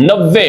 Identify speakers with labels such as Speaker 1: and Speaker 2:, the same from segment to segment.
Speaker 1: 90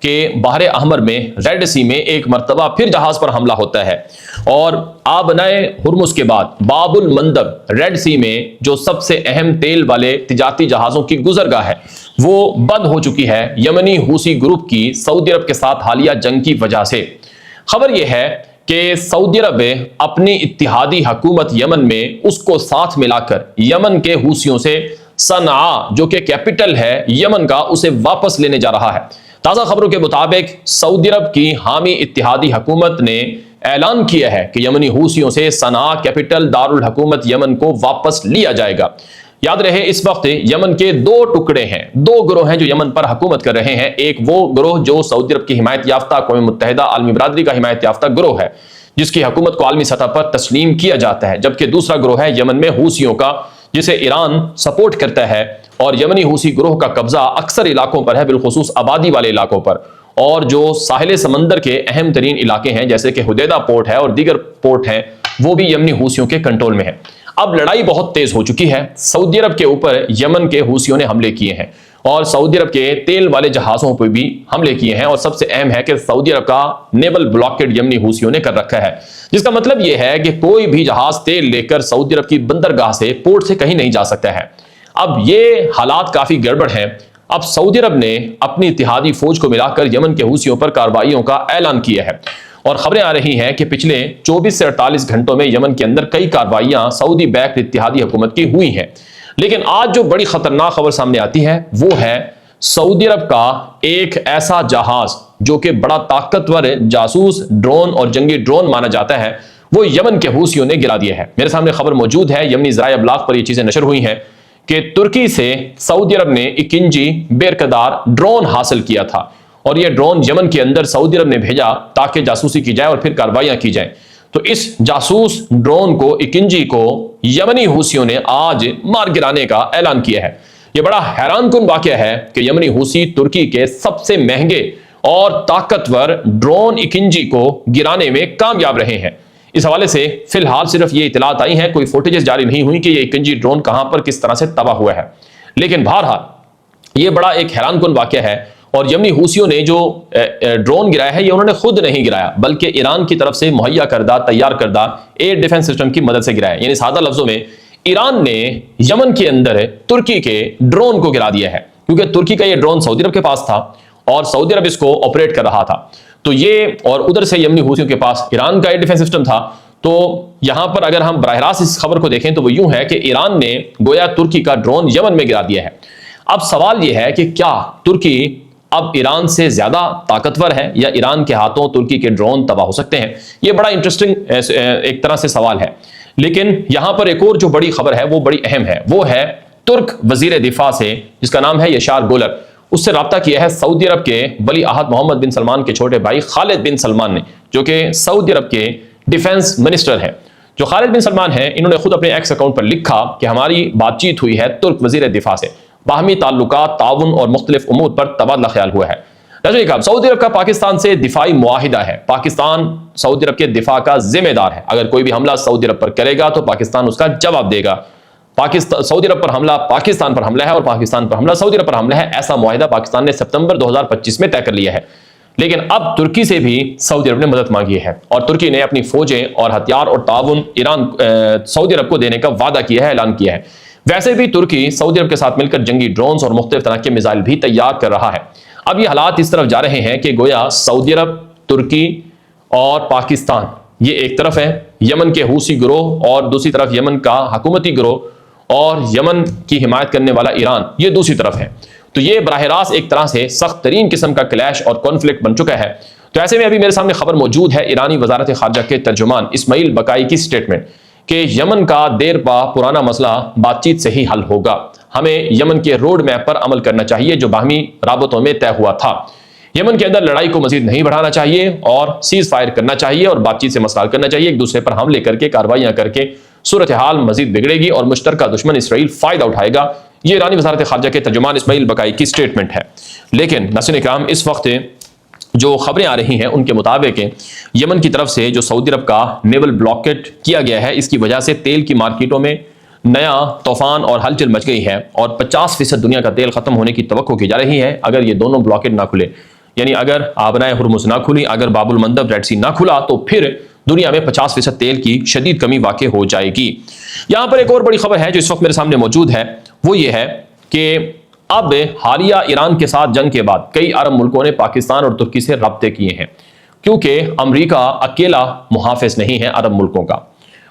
Speaker 1: کہ بحر احمر میں ریڈ سی میں ایک مرتبہ پھر جہاز پر حملہ ہوتا ہے، اور آبنائے ہرمز کے بعد باب المندب ریڈ سی میں جو سب سے اہم تیل والے تجارتی جہازوں کی گزرگاہ ہے وہ بند ہو چکی ہے یمنی حوثی گروپ کی سعودی عرب کے ساتھ حالیہ جنگ کی وجہ سے۔ خبر یہ ہے کہ سعودی عرب اپنی اتحادی حکومت یمن میں اس کو ساتھ ملا کر یمن کے حوثیوں سے صنعاء جو کہ کیپٹل ہے یمن کا اسے واپس لینے جا رہا ہے۔ تازہ خبروں کے مطابق سعودی عرب کی حامی اتحادی حکومت نے اعلان کیا ہے کہ یمنی حوثیوں سے صنعاء کیپٹل دارالحکومت یمن کو واپس لیا جائے گا۔ یاد رہے اس وقت یمن کے دو ٹکڑے ہیں، دو گروہ ہیں جو یمن پر حکومت کر رہے ہیں۔ ایک وہ گروہ جو سعودی عرب کی حمایت یافتہ اقوام متحدہ عالمی برادری کا حمایت یافتہ گروہ ہے جس کی حکومت کو عالمی سطح پر تسلیم کیا جاتا ہے، جبکہ دوسرا گروہ ہے یمن میں حوثیوں کا جسے ایران سپورٹ کرتا ہے، اور یمنی حوثی گروہ کا قبضہ اکثر علاقوں پر ہے، بالخصوص آبادی والے علاقوں پر، اور جو ساحل سمندر کے اہم ترین علاقے ہیں جیسے کہ حدیدہ پورٹ ہے اور دیگر پورٹ ہیں وہ بھی یمنی حوثیوں کے کنٹرول میں ہیں۔ اب لڑائی بہت تیز ہو چکی ہے، سعودی عرب کے اوپر یمن کے حوثیوں نے حملے کیے ہیں اور سعودی عرب کے تیل والے جہازوں پر بھی حملے کیے ہیں، اور سب سے اہم ہے کہ سعودی عرب کا نیول بلاکیڈ یمنی حوثیوں نے کر رکھا ہے، جس کا مطلب یہ ہے کہ کوئی بھی جہاز تیل لے کر سعودی عرب کی بندرگاہ سے پورٹ سے کہیں نہیں جا سکتا ہے۔ اب یہ حالات کافی گڑبڑ ہیں۔ اب سعودی عرب نے اپنی اتحادی فوج کو ملا کر یمن کے حوثیوں پر کارروائیوں کا اعلان کیا ہے، اور خبریں آ رہی ہیں کہ پچھلے 24 سے 48 گھنٹوں میں یمن کے اندر کئی کارروائیاں سعودی بیکڈ اتحادی حکومت کی ہوئی ہیں۔ لیکن آج جو بڑی خطرناک خبر سامنے آتی ہے وہ ہے سعودی عرب کا ایک ایسا جہاز جو کہ بڑا طاقتور جاسوس ڈرون اور جنگی ڈرون مانا جاتا ہے، وہ یمن کے حوثیوں نے گرا دیا ہے۔ میرے سامنے خبر موجود ہے، یمنی ذرائع ابلاغ پر یہ چیزیں نشر ہوئی ہیں کہ ترکی سے سعودی عرب نے ایک انجی بیرقدار ڈرون حاصل کیا تھا، اور یہ ڈرون یمن کے اندر سعودی عرب نے بھیجا تاکہ جاسوسی کی جائے اور پھر کارروائیاں کی جائیں۔ تو اس جاسوس ڈرون کو اکنجی کو یمنی حوثیوں نے آج مار گرانے کا اعلان کیا ہے۔ یہ بڑا حیران کن واقعہ ہے کہ یمنی حوثی ترکی کے سب سے مہنگے اور طاقتور ڈرون اکنجی کو گرانے میں کامیاب رہے ہیں۔ اس حوالے سے فی الحال صرف یہ اطلاعات آئی ہیں، کوئی فوٹیجز جاری نہیں ہوئی کہ یہ اکنجی ڈرون کہاں پر کس طرح سے تباہ ہوا ہے، لیکن بہرحال یہ بڑا ایک حیران کن واقعہ ہے۔ اور یمنی حوثیوں نے جو ڈرون گرایا ہے یہ انہوں نے خود نہیں گرایا، بلکہ ایران کی طرف سے مہیا کردہ تیار کردہ ایئر ڈیفنس سسٹم کی مدد سے گرایا، یعنی سادہ لفظوں میں ایران نے یمن کے اندر ترکی کے ڈرون کو گرا دیا ہے، کیونکہ ترکی کا یہ ڈرون سعودی عرب کے پاس تھا اور سعودی عرب اس کو آپریٹ کر رہا تھا، تو یہ اور ادھر سے یمنی حوثیوں کے پاس ایران کا ایئر ڈیفنس سسٹم تھا۔ تو یہاں پر اگر ہم براہ راست اس خبر کو دیکھیں تو وہ یوں ہے کہ ایران نے گویا ترکی کا ڈرون یمن میں گرا دیا ہے۔ اب سوال یہ ہے کہ کیا ترکی اب ایران سے زیادہ طاقتور ہے یا ایران کے ہاتھوں ترکی کے ڈرون تباہ ہو سکتے ہیں؟ یہ بڑا انٹرسٹنگ ایک طرح سے سوال ہے، لیکن یہاں پر ایک اور جو بڑی خبر ہے وہ بڑی اہم ہے، وہ ہے ترک وزیر دفاع سے جس کا نام ہے یشار گولر، اس سے رابطہ کیا ہے سعودی عرب کے ولی عہد محمد بن سلمان کے چھوٹے بھائی خالد بن سلمان نے، جو کہ سعودی عرب کے ڈیفنس منسٹر ہیں۔ جو خالد بن سلمان ہیں انہوں نے خود اپنے ایکس اکاؤنٹ پر لکھا کہ ہماری بات چیت ہوئی ہے ترک وزیر دفاع سے، باہمی تعلقات، تعاون اور مختلف امور پر تبادلہ خیال ہوا ہے۔ سعودی عرب کا پاکستان سے دفاعی معاہدہ ہے، پاکستان سعودی عرب کے دفاع کا ذمہ دار ہے، اگر کوئی بھی حملہ سعودی عرب پر کرے گا تو پاکستان اس کا جواب دے گا۔ سعودی عرب پر حملہ پاکستان پر حملہ ہے اور پاکستان پر حملہ سعودی عرب پر حملہ ہے، ایسا معاہدہ پاکستان نے ستمبر 2025 میں طے کر لیا ہے۔ لیکن اب ترکی سے بھی سعودی عرب نے مدد مانگی ہے اور ترکی نے اپنی فوجیں اور ہتھیار اور تعاون سعودی عرب کو دینے کا وعدہ کیا ہے، اعلان کیا ہے۔ ویسے بھی ترکی سعودی عرب کے ساتھ مل کر جنگی ڈرونز اور مختلف طرح کے میزائل بھی تیار کر رہا ہے۔ اب یہ حالات اس طرف جا رہے ہیں کہ گویا سعودی عرب، ترکی اور پاکستان یہ ایک طرف ہے، یمن کے حوثی گروہ اور دوسری طرف یمن کا حکومتی گروہ اور یمن کی حمایت کرنے والا ایران یہ دوسری طرف ہے۔ تو یہ براہ راست ایک طرح سے سخت ترین قسم کا کلیش اور کانفلکٹ بن چکا ہے۔ تو ایسے میں ابھی میرے سامنے خبر موجود ہے ایرانی وزارت خارجہ کے ترجمان اسماعیل بقائی کی سٹیٹمنٹ کہ یمن کا دیر پا پرانا مسئلہ بات چیت سے ہی حل ہوگا، ہمیں یمن کے روڈ میپ پر عمل کرنا چاہیے جو باہمی رابطوں میں طے ہوا تھا، یمن کے اندر لڑائی کو مزید نہیں بڑھانا چاہیے اور سیز فائر کرنا چاہیے اور بات چیت سے مسئلہ حل کرنا چاہیے، ایک دوسرے پر حملے کر کے کارروائیاں کر کے صورتحال مزید بگڑے گی اور مشترکہ دشمن اسرائیل فائدہ اٹھائے گا۔ یہ ایرانی وزارت خارجہ کے ترجمان اسماعیل بقائی کی سٹیٹمنٹ ہے۔ لیکن ناظرین اکرام، اس وقت جو خبریں آ رہی ہیں ان کے مطابق یمن کی طرف سے جو سعودی عرب کا نیول بلاکیٹ کیا گیا ہے، اس کی وجہ سے تیل کی مارکیٹوں میں نیا طوفان اور ہلچل مچ گئی ہے اور 50% دنیا کا تیل ختم ہونے کی توقع کی جا رہی ہے اگر یہ دونوں بلاکیٹ نہ کھلے۔ یعنی اگر آبرائے ہرمز نہ کھلی، اگر باب المندب ریڈ سی نہ کھلا تو پھر دنیا میں 50% تیل کی شدید کمی واقع ہو جائے گی۔ یہاں پر ایک اور بڑی خبر ہے جو اس وقت میرے سامنے موجود ہے، وہ یہ ہے کہ اب حالیہ ایران کے ساتھ جنگ کے بعد کئی عرب ملکوں نے پاکستان اور ترکی سے رابطے کیے ہیں، کیونکہ امریکہ اکیلا محافظ نہیں ہے عرب ملکوں کا،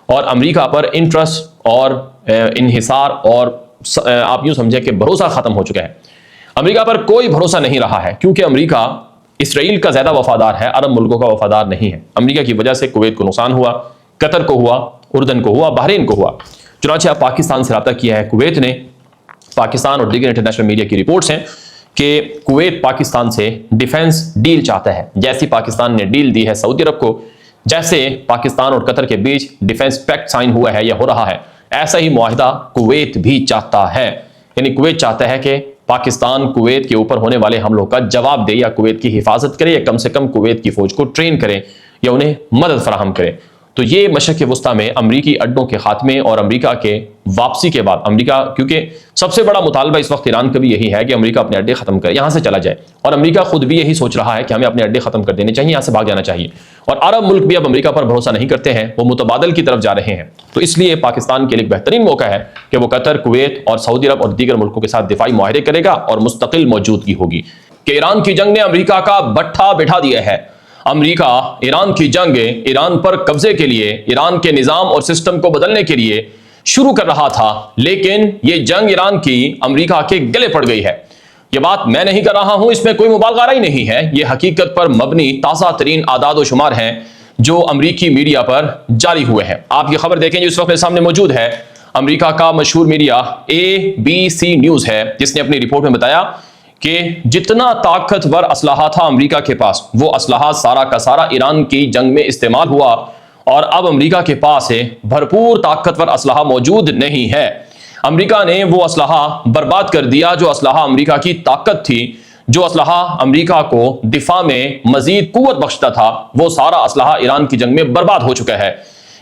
Speaker 1: اور امریکہ پر انٹرسٹ اور انحصار اور آپ یوں سمجھیں کہ بھروسہ ختم ہو چکا ہے۔ امریکہ پر کوئی بھروسہ نہیں رہا ہے، کیونکہ امریکہ اسرائیل کا زیادہ وفادار ہے، عرب ملکوں کا وفادار نہیں ہے۔ امریکہ کی وجہ سے کویت کو نقصان ہوا، قطر کو ہوا، اردن کو ہوا، بحرین کو ہوا۔ چنانچہ اب پاکستان سے رابطہ کیا ہے کویت نے۔ پاکستان اور دیگر انٹرنیشنل میڈیا کی رپورٹس ہیں کہ کویت پاکستان سے ڈیفنس ڈیل چاہتا ہے، جیسی پاکستان نے ڈیل دی ہے سعودی عرب کو، جیسے پاکستان اور قطر کے بیچ ڈیفنس پیکٹ سائن ہوا ہے یا ہو رہا ہے، ایسا ہی معاہدہ کویت بھی چاہتا ہے۔ یعنی کویت چاہتا ہے کہ پاکستان کویت کے اوپر ہونے والے حملوں کا جواب دے، یا کویت کی حفاظت کرے، یا کم سے کم کویت کی فوج کو ٹرین کرے یا انہیں مدد فراہم کرے۔ تو یہ مشرق وسطیٰ میں امریکی اڈوں کے خاتمے اور امریکہ کے واپسی کے بعد، امریکہ کیونکہ سب سے بڑا مطالبہ اس وقت ایران کا بھی یہی ہے کہ امریکہ اپنے اڈے ختم کرے، یہاں سے چلا جائے، اور امریکہ خود بھی یہی سوچ رہا ہے کہ ہمیں اپنے اڈے ختم کر دینے چاہیے، یہاں سے بھاگ جانا چاہیے، اور عرب ملک بھی اب امریکہ پر بھروسہ نہیں کرتے ہیں، وہ متبادل کی طرف جا رہے ہیں۔ تو اس لیے پاکستان کے لیے ایک بہترین موقع ہے کہ وہ قطر، کویت اور سعودی عرب اور دیگر ملکوں کے ساتھ دفاعی معاہدے کرے گا اور مستقل موجودگی ہوگی۔ کہ ایران کی جنگ نے امریکہ کا بٹھا بٹھا دیا ہے۔ امریکہ ایران کی جنگ ایران پر قبضے کے لیے، ایران کے نظام اور سسٹم کو بدلنے کے لیے شروع کر رہا تھا، لیکن یہ جنگ ایران کی امریکہ کے گلے پڑ گئی ہے۔ یہ بات میں نہیں کر رہا ہوں، اس میں کوئی مبالغہ ہی نہیں ہے، یہ حقیقت پر مبنی تازہ ترین اعداد و شمار ہیں جو امریکی میڈیا پر جاری ہوئے ہیں۔ آپ یہ خبر دیکھیں جو اس وقت میرے سامنے موجود ہے، امریکہ کا مشہور میڈیا ABC نیوز ہے، جس نے اپنی رپورٹ میں بتایا کہ جتنا طاقتور اسلحہ تھا امریکہ کے پاس، وہ اسلحہ سارا کا سارا ایران کی جنگ میں استعمال ہوا، اور اب امریکہ کے پاس بھرپور طاقتور اسلحہ موجود نہیں ہے۔ امریکہ نے وہ اسلحہ برباد کر دیا جو اسلحہ امریکہ کی طاقت تھی، جو اسلحہ امریکہ کو دفاع میں مزید قوت بخشتا تھا، وہ سارا اسلحہ ایران کی جنگ میں برباد ہو چکا ہے۔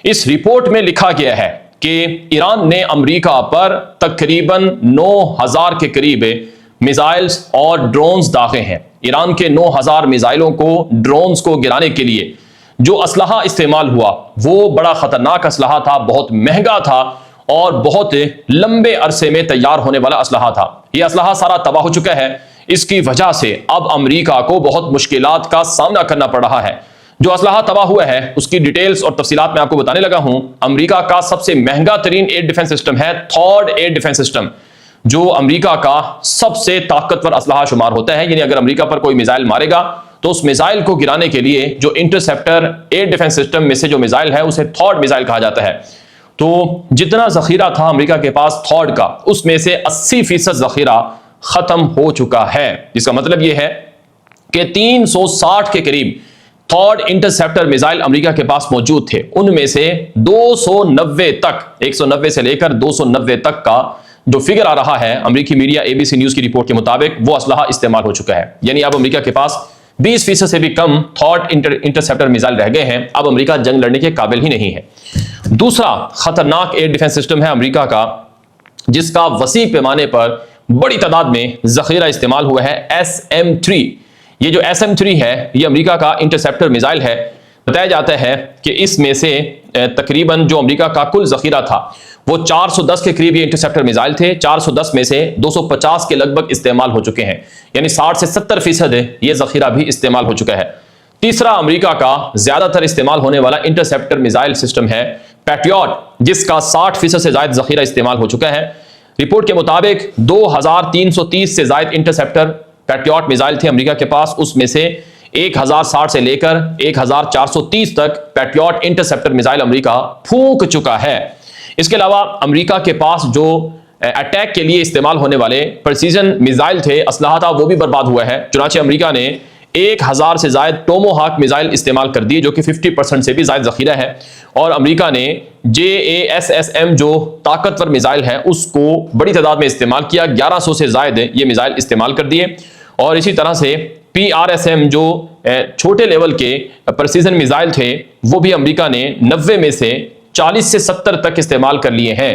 Speaker 1: اس رپورٹ میں لکھا گیا ہے کہ ایران نے امریکہ پر تقریباً 9000 کے قریب میزائلز اور ڈرونز داغے ہیں۔ ایران کے 9000 میزائلوں کو، ڈرونز کو گرانے کے لیے جو اسلحہ استعمال ہوا وہ بڑا خطرناک اسلحہ تھا، بہت مہنگا تھا، اور بہت لمبے عرصے میں تیار ہونے والا اسلحہ تھا۔ یہ اسلحہ سارا تباہ ہو چکا ہے۔ اس کی وجہ سے اب امریکہ کو بہت مشکلات کا سامنا کرنا پڑ رہا ہے۔ جو اسلحہ تباہ ہوا ہے اس کی ڈیٹیلز اور تفصیلات میں آپ کو بتانے لگا ہوں۔ امریکہ کا سب سے مہنگا ترین ایئر ڈیفنس سسٹم ہے تھاڈ ایئر ڈیفنس سسٹم، جو امریکہ کا سب سے طاقتور اسلحہ شمار ہوتا ہے۔ یعنی اگر امریکہ پر کوئی میزائل مارے گا تو اس میزائل کو گرانے کے لیے جو انٹرسیپٹر ایئر ڈیفنس سسٹم میں سے جو میزائل ہے اسے تھاڈ میزائل کہا جاتا ہے۔ تو جتنا ذخیرہ تھا امریکہ کے پاس تھاڈ کا، اس میں سے 80% ذخیرہ ختم ہو چکا ہے، جس کا مطلب یہ ہے کہ 360 کے قریب تھاڈ انٹرسیپٹر میزائل امریکہ کے پاس موجود تھے، ان میں سے 290 تک، 190 سے لے کر 290 تک کا جو فگر آ رہا ہے امریکی میڈیا ABC نیوز کی رپورٹ کے مطابق، وہ اسلحہ استعمال ہو چکا ہے۔ یعنی اب امریکہ کے پاس 20% سے بھی کم تھاڈ انٹرسیپٹر میزائل رہ گئے ہیں۔ اب امریکہ جنگ لڑنے کے قابل ہی نہیں ہے۔ دوسرا خطرناک ایئر ڈیفنس سسٹم ہے امریکہ کا، جس کا وسیع پیمانے پر بڑی تعداد میں ذخیرہ استعمال ہوا ہے، SM-3۔ یہ جو SM-3 ہے یہ امریکہ کا انٹرسیپٹر میزائل ہے۔ بتایا جاتا ہے کہ اس میں سے تقریباً جو امریکہ کا کل ذخیرہ تھا وہ 410 کے قریب یہ انٹرسیپٹر میزائل تھے۔ 410 میں سے 250 کے لگ بھگ استعمال ہو چکے ہیں، یعنی 60 سے 70% یہ ذخیرہ بھی استعمال ہو چکا ہے۔ تیسرا امریکہ کا زیادہ تر استعمال ہونے والا انٹرسیپٹر میزائل سسٹم ہے پیٹریوٹ، جس کا 60% سے زائد ذخیرہ استعمال ہو چکا ہے۔ رپورٹ کے مطابق 2330 سے زائد انٹرسیپٹر پیٹریوٹ میزائل تھے امریکہ کے پاس، اس میں سے 1060 سے لے کر 1430 تک پیٹریوٹ انٹرسیپٹر میزائل امریکہ پھونک چکا ہے۔ اس کے علاوہ امریکہ کے پاس جو اٹیک کے لیے استعمال ہونے والے پرسیزن میزائل تھے، اسلحہ تھا، وہ بھی برباد ہوا ہے۔ چنانچہ امریکہ نے 1000 سے زائد ٹوموہاک میزائل استعمال کر دیے، جو کہ 50% سے بھی زائد ذخیرہ ہے، اور امریکہ نے JASSM جو طاقتور میزائل ہے اس کو بڑی تعداد میں استعمال کیا۔ 1100 سے زائد یہ میزائل استعمال کر دیے، اور اسی طرح سے PRSM جو چھوٹے لیول کے پرسیزن میزائل تھے وہ بھی امریکہ نے 90 میں سے 40 سے 70 تک استعمال کر لیے ہیں۔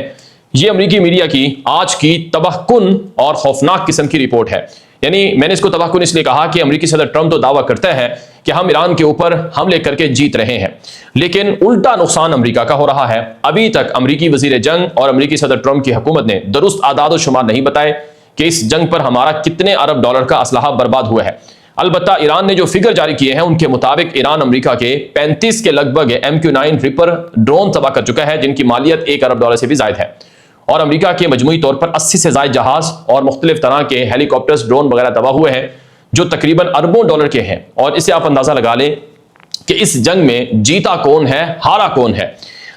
Speaker 1: یہ امریکی میڈیا کی آج کی تباہ کن اور خوفناک قسم کی رپورٹ ہے۔ یعنی میں نے اس کو تباہ کن اس لیے کہا کہ امریکی صدر ٹرمپ تو دعویٰ کرتا ہے کہ ہم ایران کے اوپر حملے کر کے جیت رہے ہیں، لیکن الٹا نقصان امریکہ کا ہو رہا ہے۔ ابھی تک امریکی وزیر جنگ اور امریکی صدر ٹرمپ کی حکومت نے درست اعداد و شمار نہیں بتائے کہ اس جنگ پر ہمارا کتنے ارب ڈالر کا اسلحہ برباد ہوا ہے۔ البتہ ایران نے جو فگر جاری کیے ہیں ان کے مطابق ایران امریکہ کے 35 کے لگ بھگ MQ-9 ریپر ڈرون تباہ کر چکا ہے، جن کی مالیت 1 ارب ڈالر سے بھی زائد ہے، اور امریکہ کے مجموعی طور پر 80 سے زائد جہاز اور مختلف طرح کے ہیلی کاپٹرز، ڈرون وغیرہ تباہ ہوئے ہیں جو تقریباً اربوں ڈالر کے ہیں۔ اور اس سے آپ اندازہ لگا لیں کہ اس جنگ میں جیتا کون ہے، ہارا کون ہے۔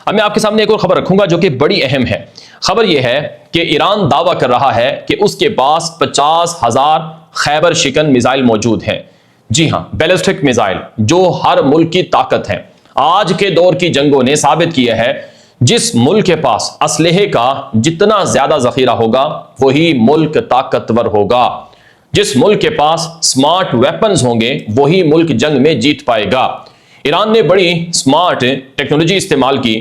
Speaker 1: اب میں آپ کے سامنے ایک اور خبر رکھوں گا جو کہ بڑی اہم ہے۔ خبر یہ ہے کہ ایران دعویٰ کر رہا ہے کہ اس کے پاس 50,000 خیبر شکن میزائل موجود ہیں۔ جی ہاں، بیلسٹک میزائل جو ہر ملک کی طاقت ہیں۔ آج کے دور کی جنگوں نے ثابت کیا ہے جس ملک کے پاس اسلحے کا جتنا زیادہ ذخیرہ ہوگا وہی ملک طاقتور ہوگا۔ جس ملک کے پاس سمارٹ ویپنز ہوں گے وہی ملک جنگ میں جیت پائے گا۔ ایران نے بڑی سمارٹ ٹیکنالوجی استعمال کی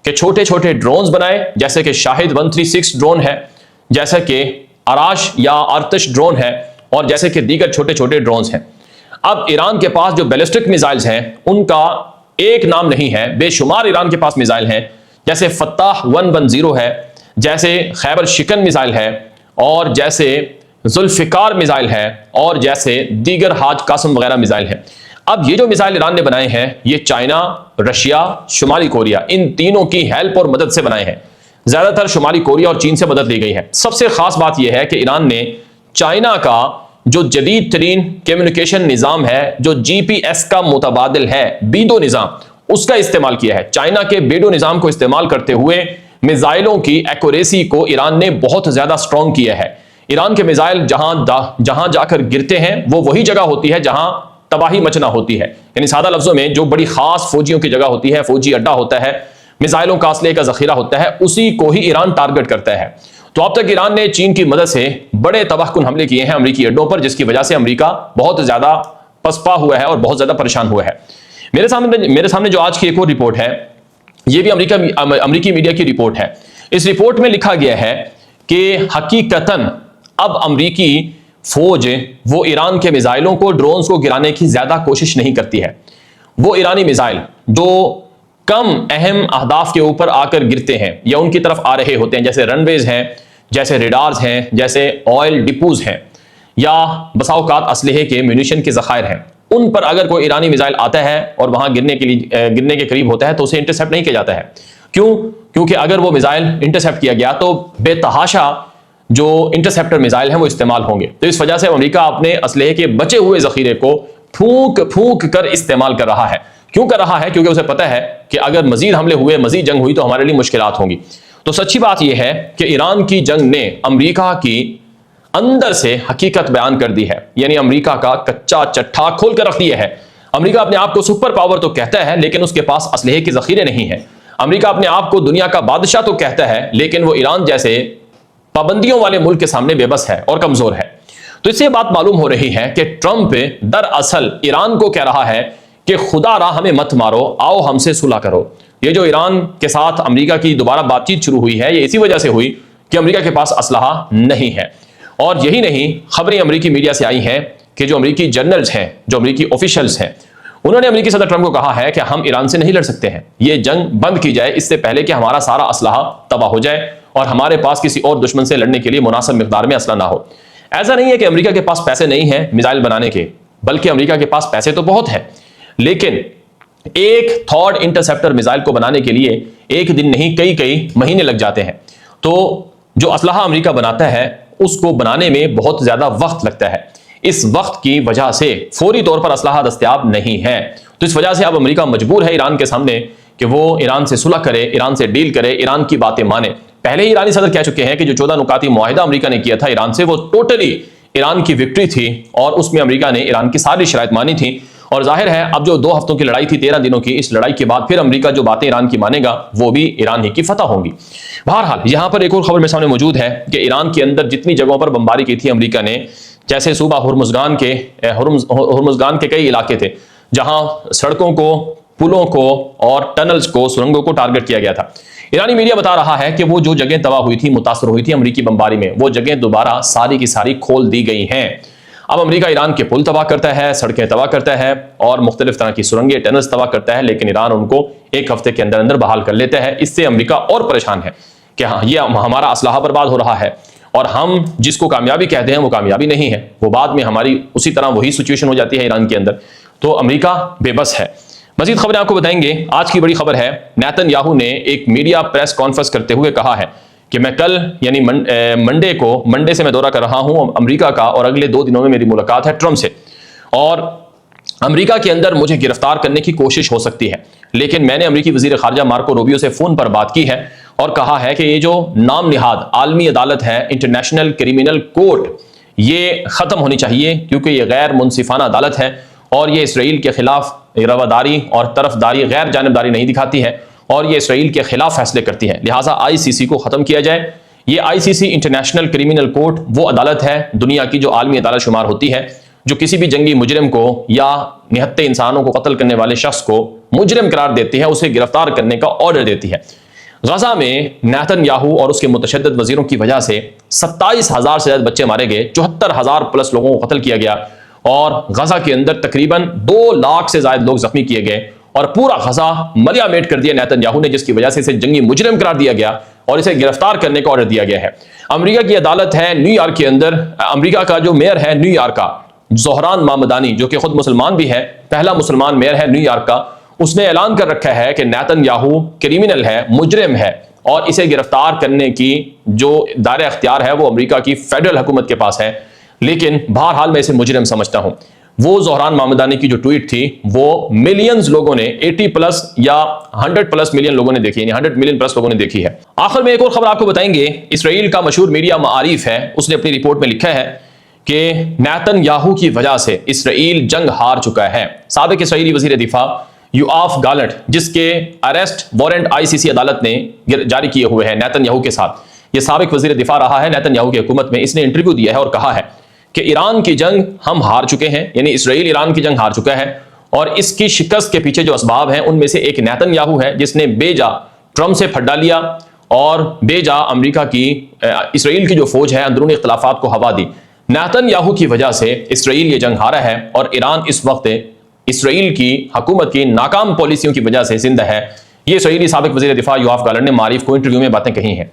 Speaker 1: کہ چھوٹے چھوٹے ڈرونز بنائے، جیسے کہ شاہد 136 ڈرون ہے، جیسے کہ آراش یا آرتش ڈرون ہے، اور جیسے کہ دیگر چھوٹے چھوٹے ڈرونز ہیں۔ اب ایران کے پاس جو بیلسٹک میزائلز ہیں ان کا ایک نام نہیں ہے، بے شمار ایران کے پاس میزائل ہیں، جیسے فتح 110 ہے، جیسے خیبر شکن میزائل ہے، اور جیسے ذوالفقار میزائل ہے، اور جیسے دیگر حاج قاسم وغیرہ میزائل ہیں۔ اب یہ جو میزائل ایران نے بنائے ہیں یہ چائنا، رشیا، شمالی کوریا، ان تینوں کی ہیلپ اور مدد سے بنائے ہیں۔ زیادہ تر شمالی کوریا اور چین سے مدد لی گئی ہے۔ سب سے خاص بات یہ ہے کہ ایران نے چائنا کا جو جدید ترین کمیونیکیشن نظام ہے، جو GPS کا متبادل ہے، بیڈو نظام، اس کا استعمال کیا ہے۔ چائنا کے بیڈو نظام کو استعمال کرتے ہوئے میزائلوں کی ایکوریسی کو ایران نے بہت زیادہ سٹرونگ کیا ہے۔ ایران کے میزائل جہاں جا کر گرتے ہیں وہ وہی جگہ ہوتی ہے جہاں تباہی مچنا ہوتی ہے، یعنی سادہ لفظوں میں جو بڑی خاص فوجیوں کی جگہ ہوتی ہے، فوجی اڈا ہوتا ہے، میزائلوں کا اسلحے کا ذخیرہ ہوتا ہے، اسی کو ہی ایران ٹارگٹ کرتا ہے۔ تو اب تک ایران نے چین کی مدد سے بڑے تباہ کن حملے کیے ہیں امریکی اڈوں پر، جس کی وجہ سے امریکہ بہت زیادہ پسپا ہوا ہے اور بہت زیادہ پریشان ہوا ہے۔ میرے سامنے جو آج کی ایک اور رپورٹ ہے، یہ بھی امریکی میڈیا کی رپورٹ ہے۔ اس رپورٹ میں لکھا گیا ہے کہ حقیقتاً اب امریکی فوج وہ ایران کے میزائلوں کو، ڈرونز کو گرانے کی زیادہ کوشش نہیں کرتی ہے۔ وہ ایرانی میزائل جو کم اہم اہداف کے اوپر آ کر گرتے ہیں یا ان کی طرف آ رہے ہوتے ہیں، جیسے رن ویز ہیں، جیسے ریڈارز ہیں، جیسے آئل ڈپوز ہیں، یا بسا اوقات اسلحے کے میونیشن کے ذخائر ہیں، ان پر اگر کوئی ایرانی میزائل آتا ہے اور وہاں گرنے کے قریب ہوتا ہے تو اسے انٹرسیپٹ نہیں کیا جاتا ہے۔ کیونکہ اگر وہ میزائل انٹرسیپٹ کیا گیا تو بے تحاشا جو انٹرسیپٹر میزائل ہیں وہ استعمال ہوں گے۔ تو اس وجہ سے امریکہ اپنے اسلحے کے بچے ہوئے ذخیرے کو پھونک کر استعمال کر رہا ہے۔ کیوں کر رہا ہے؟ کیونکہ اسے پتہ ہے کہ اگر مزید حملے ہوئے، مزید جنگ ہوئی تو ہمارے لیے مشکلات ہوں گی۔ تو سچی بات یہ ہے کہ ایران کی جنگ نے امریکہ کی اندر سے حقیقت بیان کر دی ہے، یعنی امریکہ کا کچا چٹھا کھول کر رکھ دیا ہے۔ امریکہ اپنے آپ کو سپر پاور تو کہتا ہے لیکن اس کے پاس اسلحے کے ذخیرے نہیں ہیں۔ امریکہ اپنے آپ کو دنیا کا بادشاہ تو کہتا ہے لیکن وہ ایران جیسے پابندیوں والے ملک کے سامنے بے بس ہے اور کمزور ہے۔ تو اس سے بات معلوم ہو رہی ہے کہ ٹرمپ دراصل ایران کو کہہ رہا ہے کہ خدا را ہمیں مت مارو، آؤ ہم سے صلح کرو۔ یہ جو ایران کے ساتھ امریکہ کی دوبارہ بات چیت شروع ہوئی ہے یہ اسی وجہ سے ہوئی کہ امریکہ کے پاس اسلحہ نہیں ہے۔ اور یہی نہیں، خبریں امریکی میڈیا سے آئی ہیں کہ جو امریکی جنرلز ہیں، جو امریکی آفیشلز ہیں، انہوں نے امریکی صدر ٹرمپ کو کہا ہے کہ ہم ایران سے نہیں لڑ سکتے ہیں، یہ جنگ بند کی جائے اس سے پہلے کہ ہمارا سارا اسلحہ تباہ ہو جائے اور ہمارے پاس کسی اور دشمن سے لڑنے کے لیے مناسب مقدار میں اسلحہ نہ ہو۔ ایسا نہیں ہے کہ امریکہ کے پاس پیسے نہیں ہیں میزائل بنانے کے، بلکہ امریکہ کے پاس پیسے تو بہت ہیں، لیکن ایک تھاڈ انٹرسیپٹر میزائل کو بنانے کے لیے ایک دن نہیں کئی مہینے لگ جاتے ہیں۔ تو جو اسلحہ امریکہ بناتا ہے اس کو بنانے میں بہت زیادہ وقت لگتا ہے۔ اس وقت کی وجہ سے فوری طور پر اسلحہ دستیاب نہیں ہے۔ تو اس وجہ سے اب امریکہ مجبور ہے ایران کے سامنے کہ وہ ایران سے صلح کرے، ایران سے ڈیل کرے، ایران کی باتیں مانے۔ پہلے ہی ایرانی صدر کہہ چکے ہیں کہ جو 14 نکاتی معاہدہ امریکہ نے کیا تھا ایران سے وہ ٹوٹلی ایران کی وکٹری تھی اور اس میں امریکہ نے ایران کی ساری شرائط مانی تھی۔ اور ظاہر ہے اب جو 2 ہفتوں کی لڑائی تھی، 13 دنوں کی، اس لڑائی کے بعد پھر امریکہ جو باتیں ایران کی مانے گا وہ بھی ایران ہی کی فتح ہوں گی۔ بہرحال یہاں پر ایک اور خبر میرے سامنے موجود ہے کہ ایران کے اندر جتنی جگہوں پر بمباری کی تھی امریکہ نے، جیسے صوبہ ہرمزگان کے کئی علاقے تھے جہاں سڑکوں کو، پلوں کو اور ٹنلز کو، سرنگوں کو ٹارگٹ کیا گیا تھا۔ ایرانی میڈیا بتا رہا ہے کہ وہ جو جگہیں تباہ ہوئی تھی، متاثر ہوئی تھی امریکی بمباری میں، وہ جگہیں دوبارہ ساری کی ساری کھول دی گئی ہیں۔ اب امریکہ ایران کے پل تباہ کرتا ہے، سڑکیں تباہ کرتا ہے اور مختلف طرح کی سرنگیں، ٹنلز تباہ کرتا ہے، لیکن ایران ان کو ایک ہفتے کے اندر اندر بحال کر لیتا ہے۔ اس سے امریکہ اور پریشان ہے کہ ہاں یہ ہمارا اسلحہ برباد ہو رہا ہے اور ہم جس کو کامیابی کہتے ہیں وہ کامیابی نہیں ہے، وہ بعد میں ہماری اسی طرح وہی سچویشن ہو جاتی ہے ایران کے اندر، تو امریکہ بے بس ہے۔ مزید خبریں آپ کو بتائیں گے۔ آج کی بڑی خبر ہے، نیتن یاہو نے ایک میڈیا پریس کانفرنس کرتے ہوئے کہا ہے کہ میں کل یعنی منڈے سے میں دورہ کر رہا ہوں امریکہ کا، اور اگلے 2 دنوں میں میری ملاقات ہے ٹرمپ سے، اور امریکہ کے اندر مجھے گرفتار کرنے کی کوشش ہو سکتی ہے، لیکن میں نے امریکی وزیر خارجہ مارکو روبیو سے فون پر بات کی ہے اور کہا ہے کہ یہ جو نام نہاد عالمی عدالت ہے، انٹرنیشنل کرمینل کورٹ، یہ ختم ہونی چاہیے کیونکہ یہ غیر منصفانہ عدالت ہے اور یہ اسرائیل کے خلاف رواداری اور طرفداری، غیر جانبداری نہیں دکھاتی ہے اور یہ اسرائیل کے خلاف فیصلے کرتی ہے، لہٰذا ICC کو ختم کیا جائے۔ یہ ICC انٹرنیشنل کرمینل کورٹ وہ عدالت ہے دنیا کی جو عالمی عدالت شمار ہوتی ہے، جو کسی بھی جنگی مجرم کو یا نہتے انسانوں کو قتل کرنے والے شخص کو مجرم قرار دیتی ہے، اسے گرفتار کرنے کا آرڈر دیتی ہے۔ غزہ میں نیتن یاہو اور اس کے متشدد وزیروں کی وجہ سے 27,000 سے زیادہ بچے مارے گئے، 74,000 پلس لوگوں کو قتل کیا گیا اور غزہ کے اندر تقریباً 2 لاکھ سے زائد لوگ زخمی کیے گئے اور پورا غزہ ملیا میٹ کر دیا نیتن یاہو نے، جس کی وجہ سے اسے جنگی مجرم قرار دیا گیا اور اسے گرفتار کرنے کا آرڈر دیا گیا ہے۔ امریکہ کی عدالت ہے نیو یارک کے اندر، امریکہ کا جو میئر ہے نیو یارک کا زہران مامدانی، جو کہ خود مسلمان بھی ہے، پہلا مسلمان میئر ہے نیو یارک کا، اس نے اعلان کر رکھا ہے کہ نیتن یاہو کرمینل ہے، مجرم ہے اور اسے گرفتار کرنے کی جو دائرہ اختیار ہے وہ امریکہ کی فیڈرل حکومت کے پاس ہے، لیکن بہرحال میں اسے مجرم سمجھتا ہوں۔ وہ زہران مامدانی کی جو ٹویٹ تھی وہ ملینز لوگوں نے، 80 پلس یا 100 پلس ملین لوگوں نے دیکھی، یعنی 100 ملین پلس لوگوں نے دیکھی ہے۔ آخر میں ایک اور خبر آپ کو بتائیں گے۔ اسرائیل کا مشہور میڈیا معارف ہے، اس نے اپنی رپورٹ میں لکھا ہے کہ نیتن یاہو کی وجہ سے اسرائیل جنگ ہار چکا ہے۔ سابق اسرائیلی وزیر دفاع یوآف گالنٹ، جس کے اریسٹ وارنٹ ICC عدالت نے جاری کیے ہوئے ہیں نیتن یاہو کے ساتھ، یہ سابق وزیر دفاع رہا ہے نیتن یاہو کی حکومت میں، اس نے انٹرویو دیا ہے اور کہا ہے کہ ایران کی جنگ ہم ہار چکے ہیں، یعنی اسرائیل ایران کی جنگ ہار چکا ہے اور اس کی شکست کے پیچھے جو اسباب ہیں ان میں سے ایک نیتن یاہو ہے، جس نے بے جا ٹرمپ سے پھڈا لیا اور بے جا امریکہ کی اسرائیل کی جو فوج ہے اندرونی اختلافات کو ہوا دی۔ نیتن یاہو کی وجہ سے اسرائیل یہ جنگ ہارا ہے اور ایران اس وقت اسرائیل کی حکومت کی ناکام پالیسیوں کی وجہ سے زندہ ہے۔ یہ اسرائیلی سابق وزیر دفاع یوآف گالنٹ نے معارف کو انٹرویو میں باتیں کہی ہیں۔